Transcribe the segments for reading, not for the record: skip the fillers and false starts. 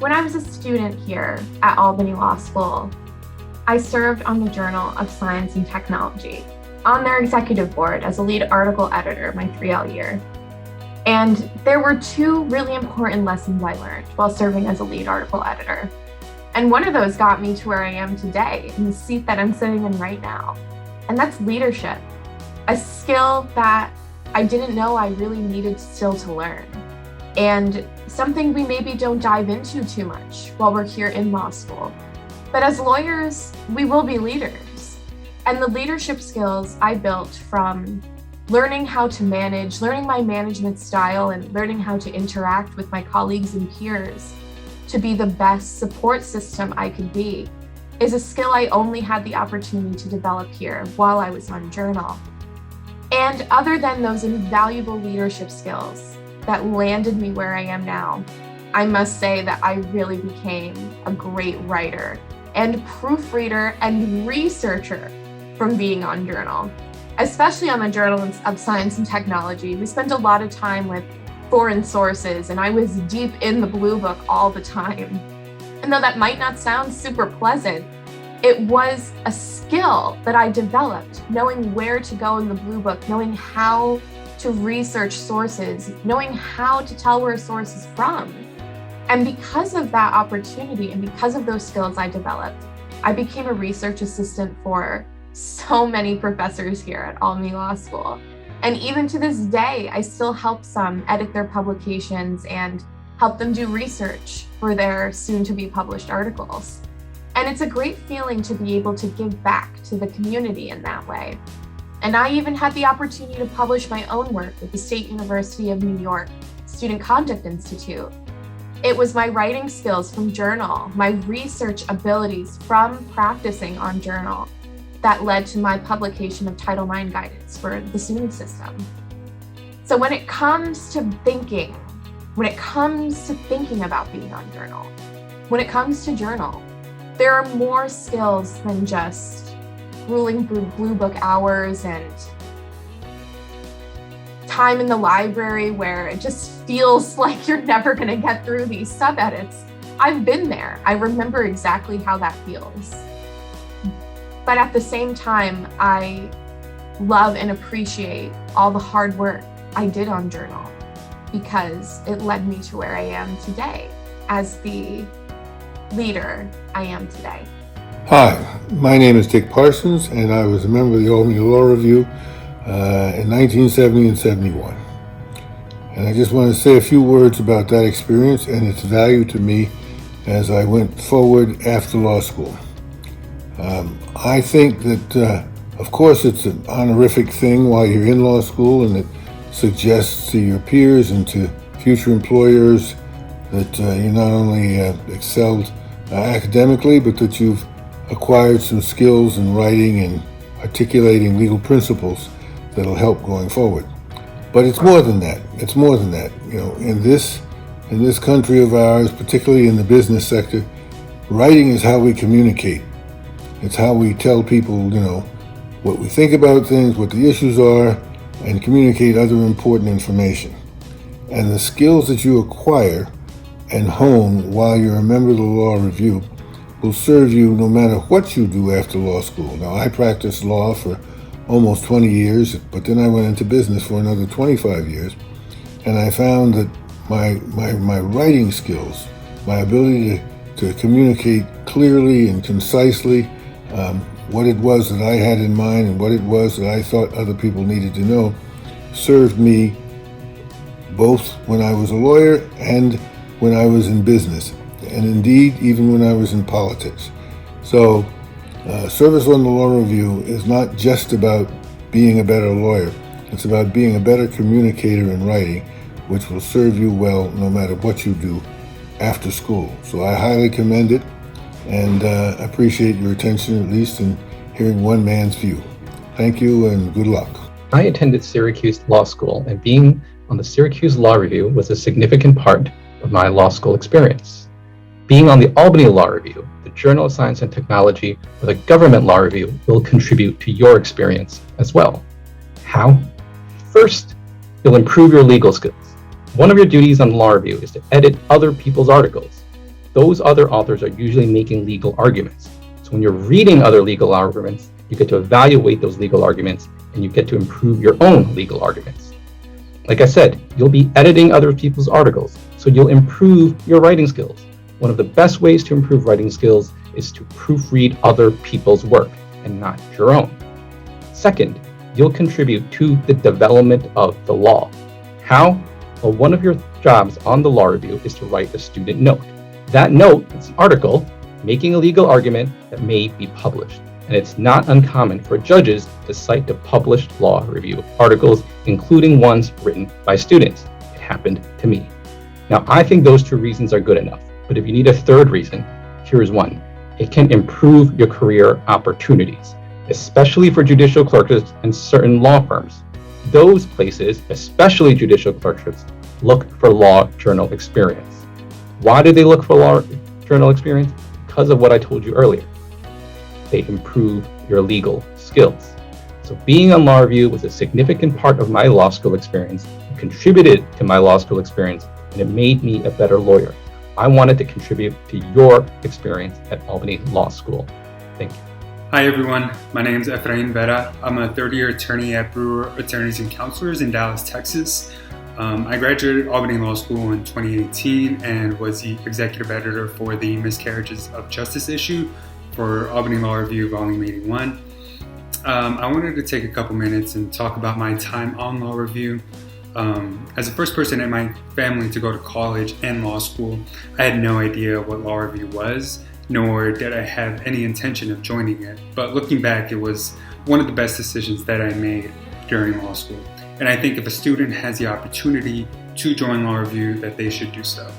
When I was a student here at Albany Law School, I served on the Journal of Science and Technology, on their executive board as a lead article editor my 3L year. And there were two really important lessons I learned while serving as a lead article editor. And one of those got me to where I am today, in the seat that I'm sitting in right now. And that's leadership, a skill that I didn't know I really needed still to learn. And something we maybe don't dive into too much while we're here in law school. But as lawyers, we will be leaders. And the leadership skills I built from learning how to manage, learning my management style, and learning how to interact with my colleagues and peers to be the best support system I could be is a skill I only had the opportunity to develop here while I was on Journal. And other than those invaluable leadership skills that landed me where I am now, I must say that I really became a great writer and proofreader and researcher from being on Journal. Especially on the Journal of Science and Technology, we spent a lot of time with foreign sources, and I was deep in the Blue Book all the time. And though that might not sound super pleasant, it was a skill that I developed, knowing where to go in the Blue Book, knowing how to research sources, knowing how to tell where a source is from. And because of that opportunity and because of those skills I developed, I became a research assistant for so many professors here at Albany Law School. And even to this day, I still help some edit their publications and help them do research for their soon-to-be published articles. And it's a great feeling to be able to give back to the community in that way. And I even had the opportunity to publish my own work with the State University of New York Student Conduct Institute. It was my writing skills from Journal, my research abilities from practicing on Journal, that led to my publication of Title IX guidance for the SUNY system. So when it comes to thinking about being on Journal, when it comes to Journal, there are more skills than just ruling through Blue Book hours and time in the library where it just feels like you're never gonna get through these sub-edits. I've been there. I remember exactly how that feels. But at the same time, I love and appreciate all the hard work I did on Journal because it led me to where I am today as the leader I am today. Hi, my name is Dick Parsons, and I was a member of the Albany Law Review in 1970 and 71. And I just want to say a few words about that experience and its value to me as I went forward after law school. I think that, of course, it's an honorific thing while you're in law school, and it suggests to your peers and to future employers that you not only excelled academically, but that you've acquired some skills in writing and articulating legal principles that'll help going forward. But it's more than that. It's more than that. You know, in this country of ours, particularly in the business sector, writing is how we communicate. It's how we tell people, what we think about things, what the issues are, and communicate other important information. And the skills that you acquire and hone while you're a member of the Law Review will serve you no matter what you do after law school. Now, I practiced law for almost 20 years, but then I went into business for another 25 years, and I found that my writing skills, my ability to communicate clearly and concisely what it was that I had in mind and what it was that I thought other people needed to know, served me both when I was a lawyer and when I was in business, and indeed even when I was in politics. So service on the Law Review is not just about being a better lawyer. It's about being a better communicator in writing, which will serve you well no matter what you do after school. So I highly commend it, and appreciate your attention, at least in hearing one man's view. Thank you and good luck. I attended Syracuse Law School, and being on the Syracuse Law Review was a significant part of my law school experience. Being on the Albany Law Review, the Journal of Science and Technology, or the Government Law Review will contribute to your experience as well. How? First, you'll improve your legal skills. One of your duties on the Law Review is to edit other people's articles. those other authors are usually making legal arguments. So when you're reading other legal arguments, you get to evaluate those legal arguments and you get to improve your own legal arguments. Like I said, you'll be editing other people's articles, so you'll improve your writing skills. One of the best ways to improve writing skills is to proofread other people's work and not your own. Second, you'll contribute to the development of the law. How? Well, one of your jobs on the law review is to write a student note. That note is an article making a legal argument that may be published. And it's not uncommon for judges to cite the published law review articles, including ones written by students. It happened to me. Now, I think those two reasons are good enough, but if you need a third reason, here's one. It can improve your career opportunities, especially for judicial clerks and certain law firms. Those places, especially judicial clerkships, look for law journal experience. Why do they look for law journal experience? Because of what I told you earlier. They improve your legal skills. So being on law review was a significant part of my law school experience. It contributed to my law school experience, and it made me a better lawyer. I wanted to contribute to your experience at Albany Law School. Thank you. Hi everyone, my name is Efrain Vera. I'm a third-year attorney at Brewer Attorneys and Counselors in Dallas, Texas. I graduated Albany Law School in 2018 and was the executive editor for the Miscarriages of Justice issue for Albany Law Review, Volume 81. I wanted to take a couple minutes and talk about my time on Law Review. As the first person in my family to go to college and law school, I had no idea what Law Review was, nor did I have any intention of joining it. But looking back, it was one of the best decisions that I made during law school. And I think if a student has the opportunity to join Law Review, that they should do so.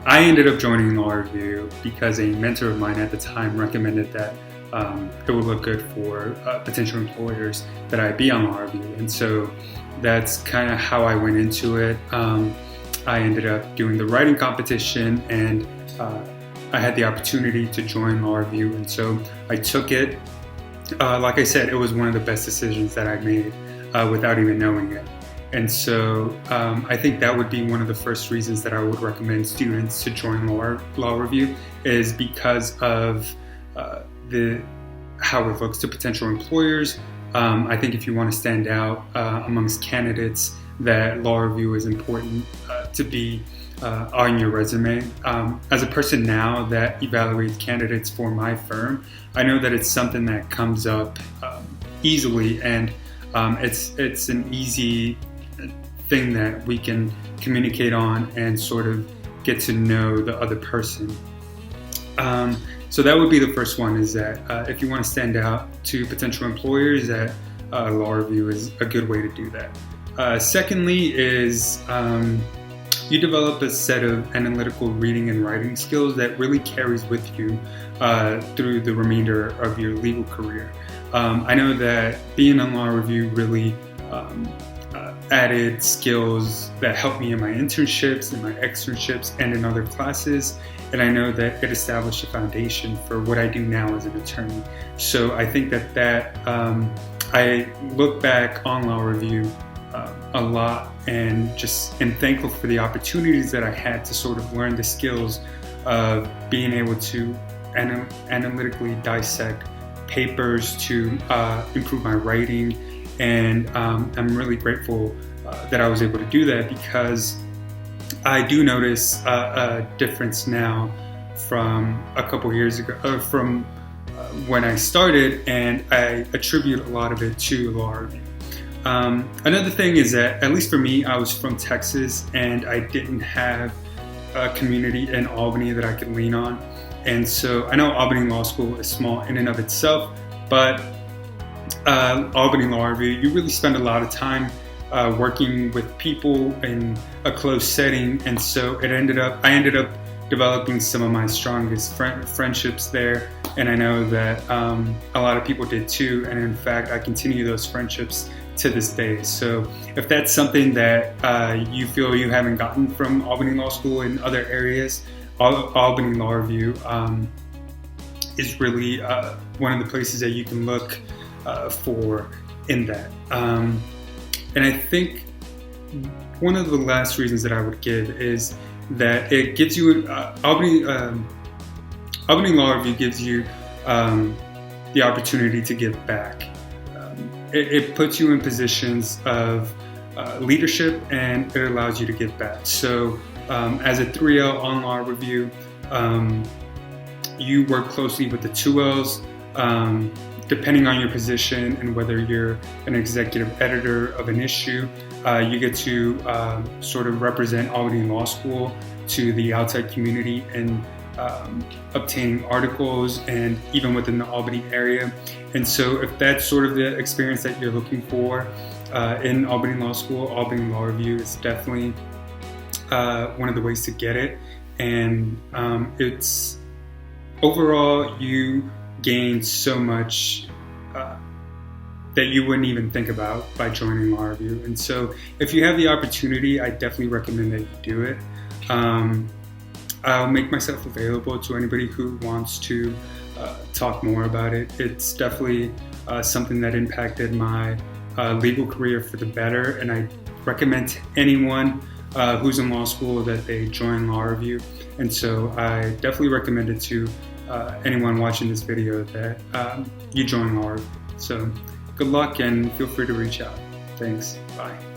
I ended up joining Law Review because a mentor of mine at the time recommended that it would look good for potential employers that I be on Law Review. And so that's kind of how I went into it. I ended up doing the writing competition and I had the opportunity to join Law Review. And so I took it. Like I said, it was one of the best decisions that I made without even knowing it. And so I think that would be one of the first reasons that I would recommend students to join Law Review is because of how it looks to potential employers. I think if you want to stand out amongst candidates, that Law Review is important to be on your resume. As a person now that evaluates candidates for my firm, I know that it's something that comes up easily, and it's an easy thing that we can communicate on and sort of get to know the other person. So that would be the first one, is that if you want to stand out to potential employers, that Law Review is a good way to do that. Secondly is you develop a set of analytical reading and writing skills that really carries with you through the remainder of your legal career. I know that being on Law Review really added skills that helped me in my internships, in my externships, and in other classes. And I know that it established a foundation for what I do now as an attorney. So I think that I look back on Law Review a lot and am thankful for the opportunities that I had to sort of learn the skills of being able to analytically dissect papers to improve my writing. And I'm really grateful that I was able to do that, because I do notice a difference now from a couple years ago, from when I started, and I attribute a lot of it to Law Review. Another thing is that, at least for me, I was from Texas and I didn't have a community in Albany that I could lean on. And so I know Albany Law School is small in and of itself, but Albany Law Review, you really spend a lot of time working with people in a close setting, and so I ended up developing some of my strongest friendships there, and I know that a lot of people did too, and in fact I continue those friendships to this day. So if that's something that you feel you haven't gotten from Albany Law School in other areas, Albany Law Review is really one of the places that you can look for in that. And I think one of the last reasons that I would give is that it gives you Albany Law Review gives you the opportunity to give back. It puts you in positions of leadership, and it allows you to give back. So as a 3L on Law Review, you work closely with the 2Ls, depending on your position and whether you're an executive editor of an issue. You get to sort of represent Albany Law School to the outside community in obtaining articles and even within the Albany area. And so if that's sort of the experience that you're looking for in Albany Law School, Albany Law Review is definitely one of the ways to get it. And it's overall, you gain so much that you wouldn't even think about by joining Law Review. And so if you have the opportunity, I definitely recommend that you do it. I'll make myself available to anybody who wants to talk more about it. It's definitely something that impacted my legal career for the better, and I recommend to anyone who's in law school that they join Law Review. And so I definitely recommend it to anyone watching this video that you join Law Review. So good luck, and feel free to reach out. Thanks. Bye.